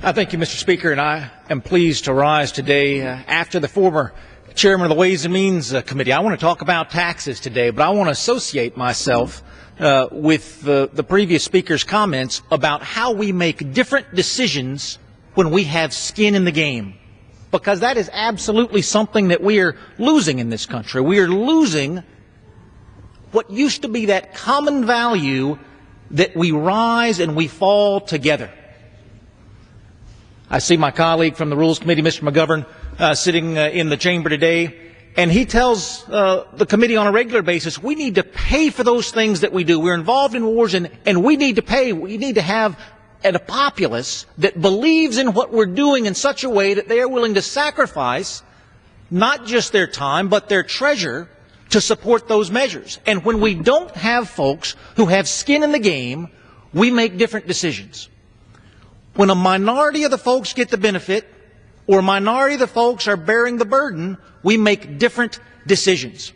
Thank you, Mr. Speaker, and I am pleased to rise today after the former chairman of the Ways and Means Committee. I want to talk about taxes today, but I want to associate myself with the previous speaker's comments about how we make different decisions when we have skin in the game, because that is absolutely something that we are losing in this country. We are losing what used to be that common value that we rise and we fall together. I see my colleague from the Rules Committee, Mr. McGovern, sitting in the chamber today, and he tells the committee on a regular basis, we need to pay for those things that we do. We're involved in wars, and we need to pay. We need to have a populace that believes in what we're doing in such a way that they are willing to sacrifice not just their time, but their treasure to support those measures. And when we don't have folks who have skin in the game, we make different decisions. When a minority of the folks get the benefit, or a minority of the folks are bearing the burden, we make different decisions.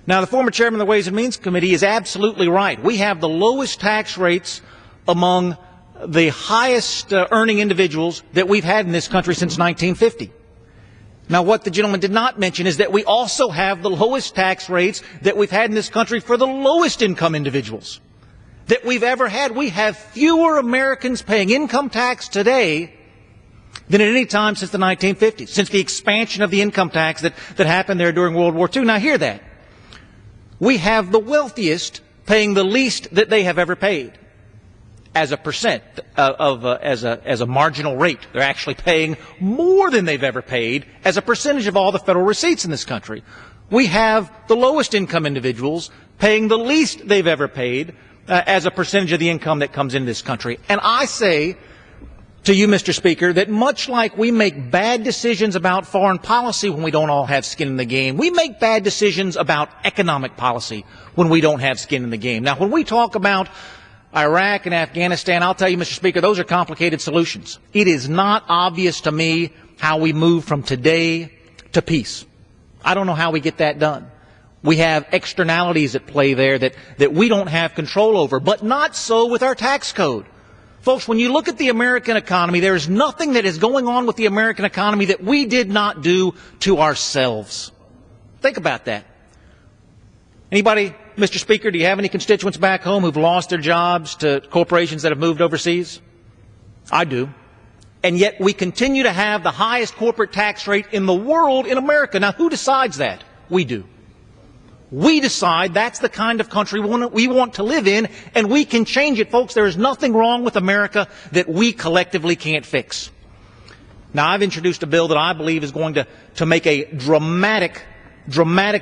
Now, the former chairman of the Ways and Means Committee is absolutely right. We have the lowest tax rates among the highest earning individuals that we've had in this country since 1950. Now, what the gentleman did not mention is that we also have the lowest tax rates that we've had in this country for the lowest income individuals that we've ever had. We have fewer Americans paying income tax today than at any time since the 1950s, since the expansion of the income tax that happened there during World War II. Now, hear that. We have the wealthiest paying the least that they have ever paid as a percent as a marginal rate. They're actually paying more than they've ever paid as a percentage of all the federal receipts in this country. We have the lowest income individuals paying the least they've ever paid as a percentage of the income that comes into this country. And I say to you, Mr. Speaker, that much like we make bad decisions about foreign policy when we don't all have skin in the game, we make bad decisions about economic policy when we don't have skin in the game. Now, when we talk about Iraq and Afghanistan, I'll tell you, Mr. Speaker, those are complicated solutions. It is not obvious to me how we move from today to peace. I don't know how we get that done. We have externalities at play there that we don't have control over, but not so with our tax code. Folks, when you look at the American economy, there is nothing that is going on with the American economy that we did not do to ourselves. Think about that. Anybody, Mr. Speaker, do you have any constituents back home who've lost their jobs to corporations that have moved overseas? I do. And yet we continue to have the highest corporate tax rate in the world in America. Now, who decides that? We do. We decide that's the kind of country we want to live in, and we can change it, folks. There is nothing wrong with America that we collectively can't fix. Now, I've introduced a bill that I believe is going to make a dramatic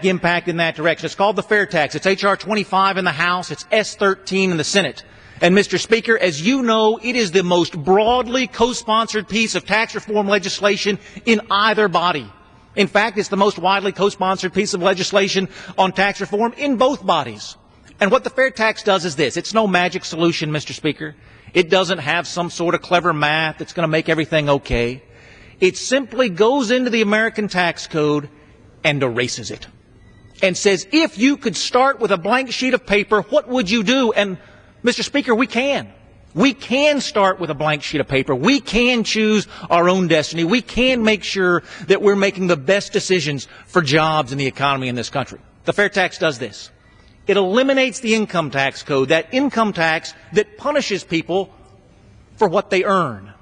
impact in that direction. It's called the FairTax. It's H.R. 25 in the House. It's S. 13 in the Senate. And, Mr. Speaker, as you know, it is the most broadly co-sponsored piece of tax reform legislation in either body. In fact, it's the most widely co-sponsored piece of legislation on tax reform in both bodies. And what the FairTax does is this. It's no magic solution, Mr. Speaker. It doesn't have some sort of clever math that's going to make everything okay. It simply goes into the American tax code and erases it and says, if you could start with a blank sheet of paper, what would you do? And, Mr. Speaker, we can. We can start with a blank sheet of paper. We can choose our own destiny. We can make sure that we're making the best decisions for jobs and the economy in this country. The FairTax does this. It eliminates the income tax code, that income tax that punishes people for what they earn.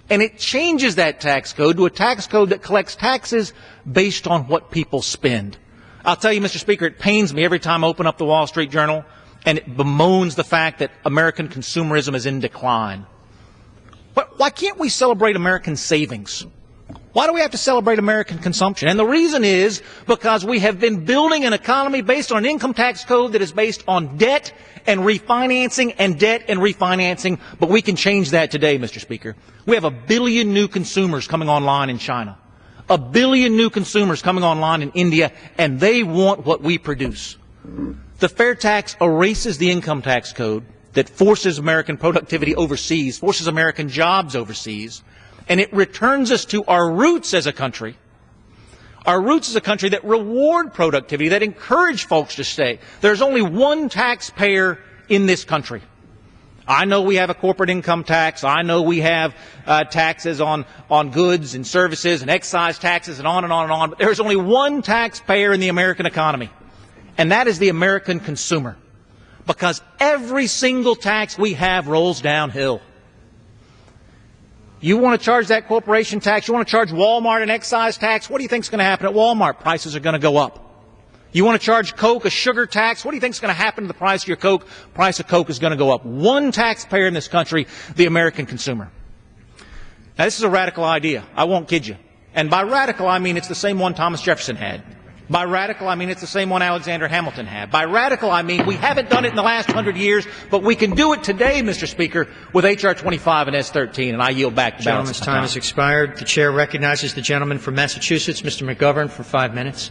And it changes that tax code to a tax code that collects taxes based on what people spend. I'll tell you, Mr. Speaker, it pains me every time I open up the Wall Street Journal and it bemoans the fact that American consumerism is in decline. But why can't we celebrate American savings? Why do we have to celebrate American consumption? And the reason is because we have been building an economy based on an income tax code that is based on debt and refinancing and debt and refinancing. But we can change that today, Mr. Speaker. We have 1 billion new consumers coming online in China, 1 billion new consumers coming online in India, and they want what we produce. The FairTax erases the income tax code that forces American productivity overseas, forces American jobs overseas, and it returns us to our roots as a country. Our roots as a country that reward productivity, that encourage folks to stay. There's only one taxpayer in this country. I know we have a corporate income tax. I know we have taxes on goods and services and excise taxes and on and on and on. But there's only one taxpayer in the American economy, and that is the American consumer, because every single tax we have rolls downhill. You want to charge that corporation tax? You want to charge Walmart an excise tax? What do you think is going to happen at Walmart? Prices are going to go up. You want to charge Coke a sugar tax? What do you think is going to happen to the price of your Coke? Price of Coke is going to go up. One taxpayer in this country, the American consumer. Now, this is a radical idea. I won't kid you. And by radical, I mean it's the same one Thomas Jefferson had. By radical, I mean it's the same one Alexander Hamilton had. By radical, I mean we haven't done it in the last 100 years, but we can do it today, Mr. Speaker, with H.R. 25 and S13. And I yield back the balance of time has expired. The chair recognizes the gentleman from Massachusetts, Mr. McGovern, for 5 minutes.